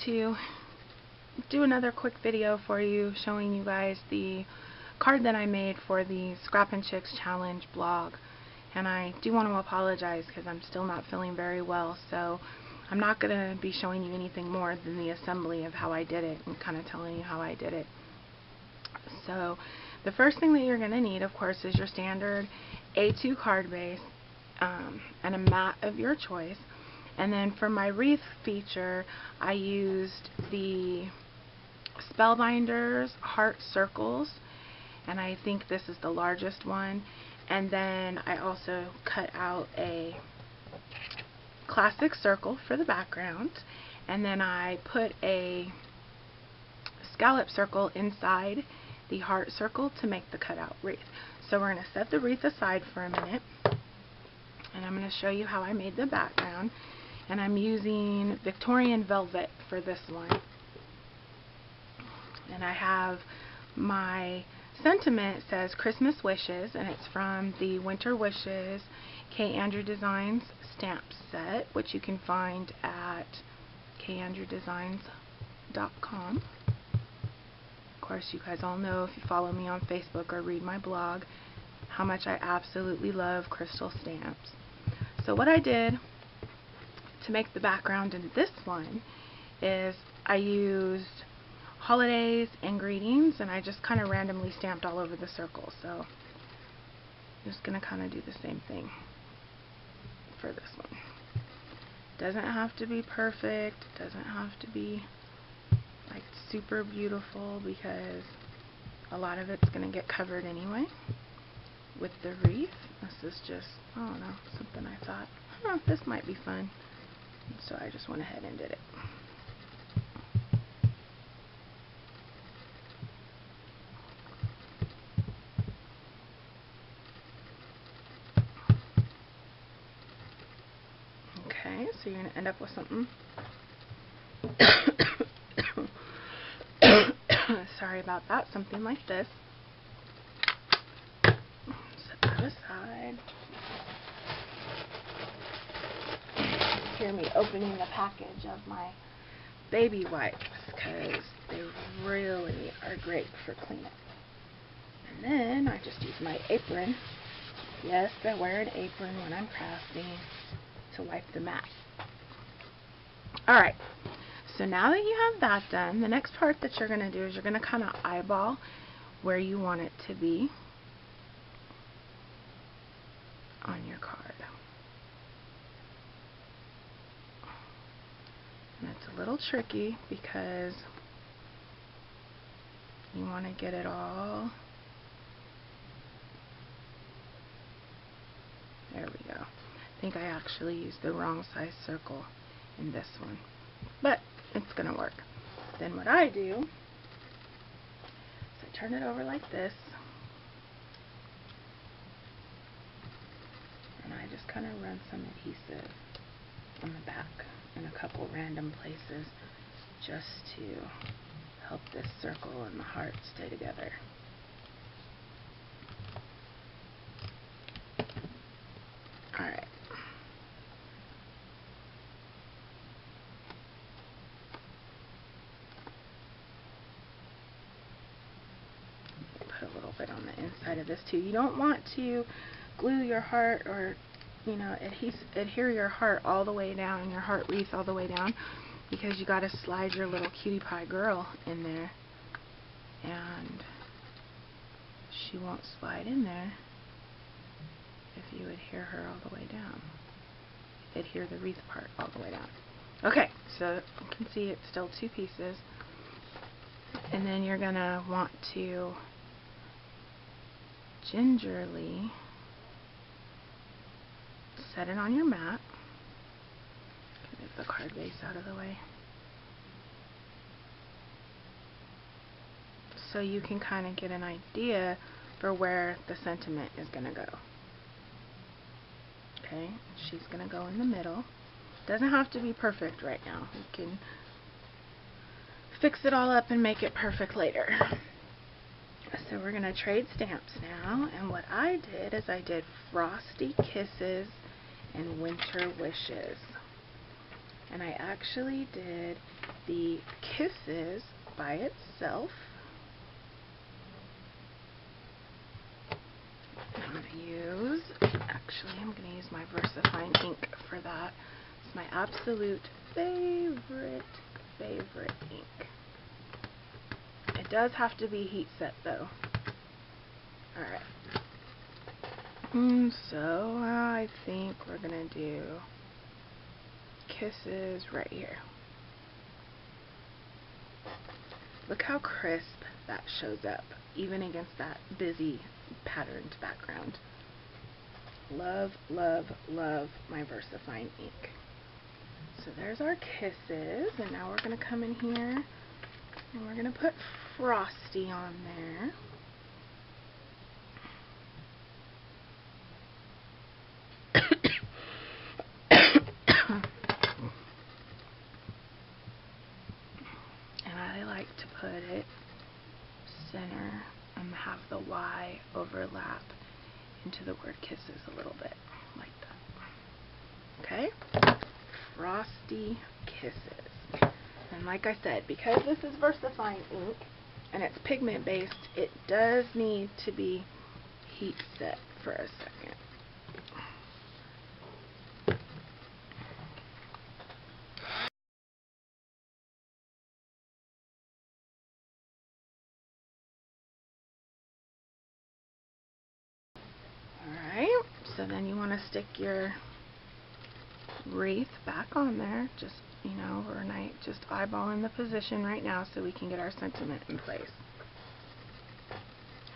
to do another quick video for you showing you guys the card that I made for the Scrap and Chicks Challenge blog. And I do want to apologize because I'm still not feeling very well, so I'm not going to be showing you anything more than the assembly of how I did it and kind of telling you how I did it. So the first thing that you're going to need, of course, is your standard A2 card base and a mat of your choice. And then for my wreath feature, I used the Spellbinders Heart Circles, and I think this is the largest one. And then I also cut out a classic circle for the background, and then I put a scallop circle inside the heart circle to make the cutout wreath. So we're going to set the wreath aside for a minute, and I'm going to show you how I made the background. And I'm using Victorian velvet for this one. And I have my sentiment says Christmas Wishes, and it's from the Winter Wishes K. Andrew Designs stamp set, which you can find at kandrewdesigns.com. Of course, you guys all know, if you follow me on Facebook or read my blog, how much I absolutely love crystal stamps. So what I did to make the background in this one is I used holidays and greetings, and I just kind of randomly stamped all over the circle. So I'm just going to kind of do the same thing for this one. Doesn't have to be perfect, doesn't have to be like super beautiful, because a lot of it's going to get covered anyway with the wreath. This is just, I don't know, something I thought, this might be fun. So I just went ahead and did it. Okay, so you're going to end up with something. Sorry about that. Something like this. Set that aside. Hear me opening the package of my baby wipes, because they really are great for cleanup. And then I just use my apron. Yes, I wear an apron when I'm crafting to wipe the mat. Alright, so now that you have that done, the next part that you're going to do is you're going to kind of eyeball where you want it to be on your card. And it's a little tricky because you want to get it all. There we go. I think I actually used the wrong size circle in this one, but it's going to work. Then what I do is I turn it over like this, and I just kind of run some adhesive on the back in a couple random places just to help this circle and the heart stay together. Alright. Put a little bit on the inside of this too. You don't want to glue your heart or adhere your heart all the way down, your heart wreath all the way down, because you got to slide your little cutie pie girl in there, and she won't slide in there if you adhere her all the way down. Adhere the wreath part all the way down. Okay, so you can see it's still two pieces, and then you're going to want to gingerly set it on your mat. Get the card base out of the way, so you can kind of get an idea for where the sentiment is going to go. Okay, she's going to go in the middle. Doesn't have to be perfect right now. You can fix it all up and make it perfect later. So we're going to trade stamps now, and what I did is I did Frosty Kisses and Winter Wishes. And I actually did the kisses by itself. I'm going to use my VersaFine ink for that. It's my absolute favorite ink. It does have to be heat set though. Alright. So I think we're going to do kisses right here. Look how crisp that shows up, even against that busy patterned background. Love, love, love my VersaFine ink. So there's our kisses, and now we're going to come in here and we're going to put Frosty on there. And I like to put it center and have the Y overlap into the word kisses a little bit, like that. Okay? Frosty kisses. And like I said, because this is VersaFine ink and it's pigment based, it does need to be heat set for a second. Alright, so then you want to stick your wreath back on there, just, you know, just eyeballing the position right now so we can get our sentiment in place.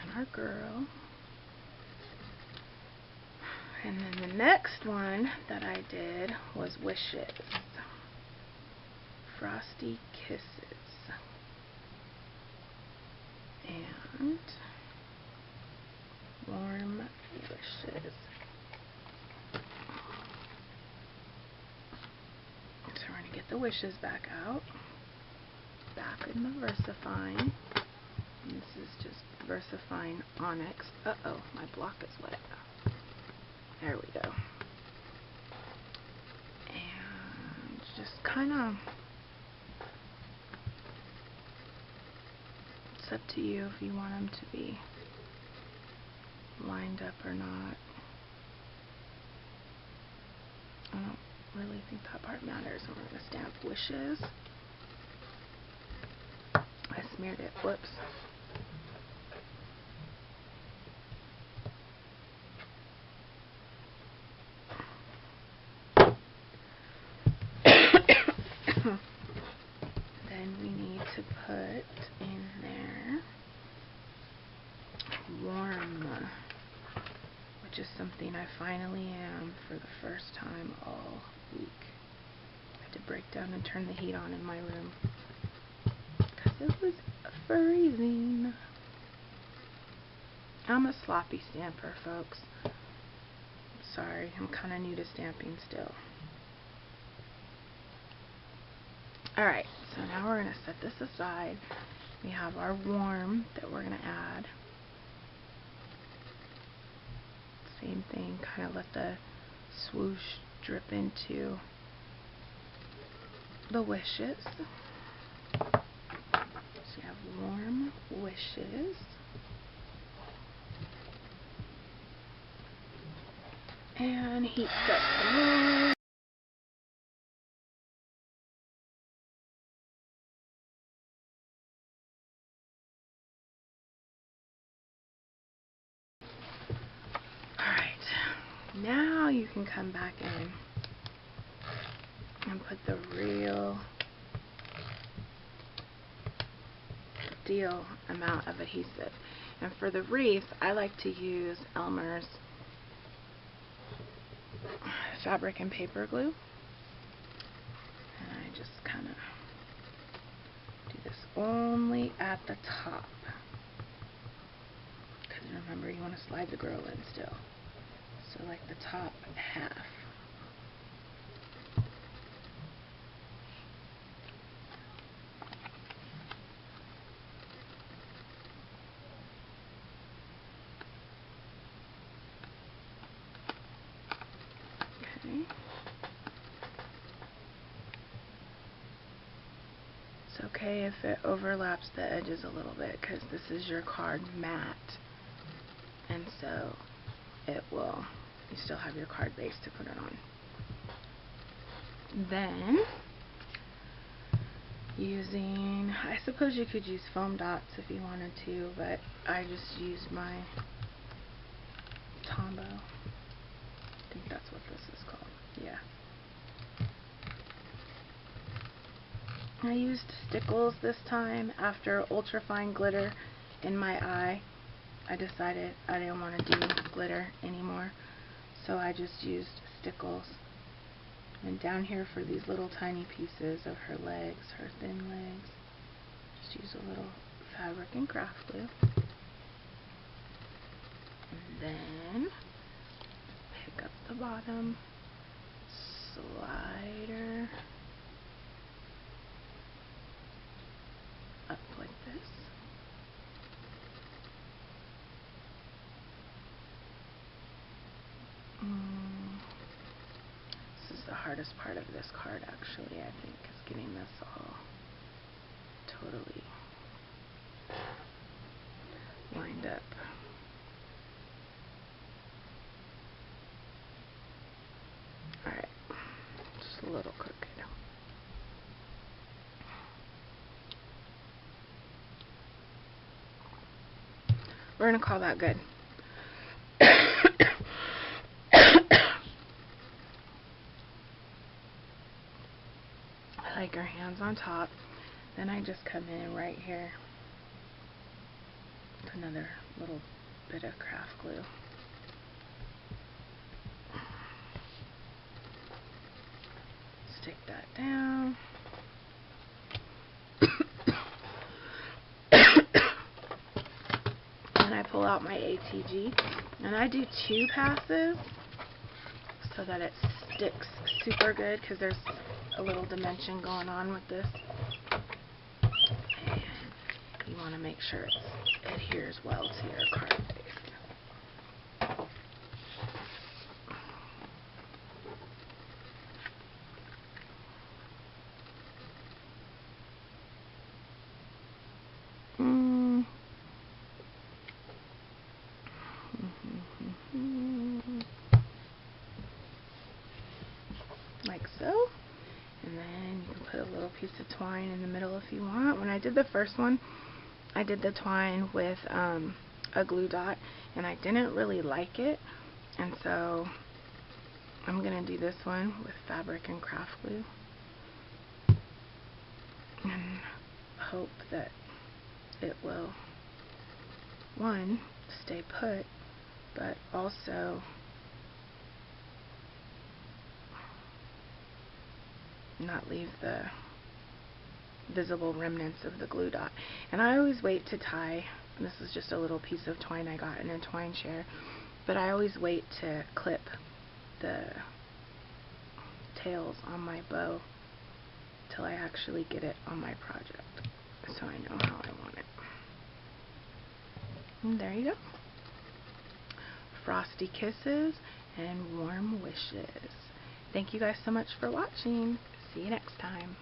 And our girl. And then the next one that I did was wishes. Frosty kisses. And warm wishes. So we're going to get the wishes back out. Back in the VersaFine. And this is just VersaFine Onyx. Uh-oh, my block is wet. There we go. And just kind of, it's up to you if you want them to be lined up or not. I don't really think that part matters. And we're going to stamp wishes. I smeared it. Whoops. Then we need to put in there warm, which is something I finally am for the first time all week. I had to break down and turn the heat on in my room because it was freezing. I'm a sloppy stamper, folks. Sorry, I'm kind of new to stamping still. Alright, so now we're going to set this aside. We have our warm that we're going to add. Same thing, kind of let the swoosh drip into the wishes. So you have warm wishes. And heat set some more. Now you can come back in and put the real deal amount of adhesive. And for the wreath, I like to use Elmer's fabric and paper glue. And I just kind of do this only at the top. Because remember, you want to slide the girl in still. So like the top half. Okay. okay if it overlaps the edges a little bit, because this is your card matte, and so it will, you still have your card base to put it on. Then, using, I suppose you could use foam dots if you wanted to, but I just used my Tombow. I think that's what this is called. Yeah. I used stickles this time. After ultrafine glitter in my eye, I decided I didn't want to do glitter anymore, so I just used stickles. And down here for these little tiny pieces of her legs, her thin legs, just use a little fabric and craft glue. And then pick up the bottom slider up like this. This is the hardest part of this card, actually, I think, is getting this all totally lined up. Alright, just a little crooked. We're going to call that good. I like her hands on top. Then I just come in right here with another little bit of craft glue. Stick that down. And I pull out my ATG, and I do 2 passes so that it sticks super good, because there's a little dimension going on with this, and you want to make sure it adheres well to your card base. Like so. And then you can put a little piece of twine in the middle if you want. When I did the first one, I did the twine with a glue dot, and I didn't really like it, and so I'm going to do this one with fabric and craft glue and hope that it will, one, stay put, but also not leave the visible remnants of the glue dot. And I always wait to tie, this is just a little piece of twine I got in a twine share, but I always wait to clip the tails on my bow till I actually get it on my project, so I know how I want it. And there you go. Frosty kisses and warm wishes. Thank you guys so much for watching. See you next time.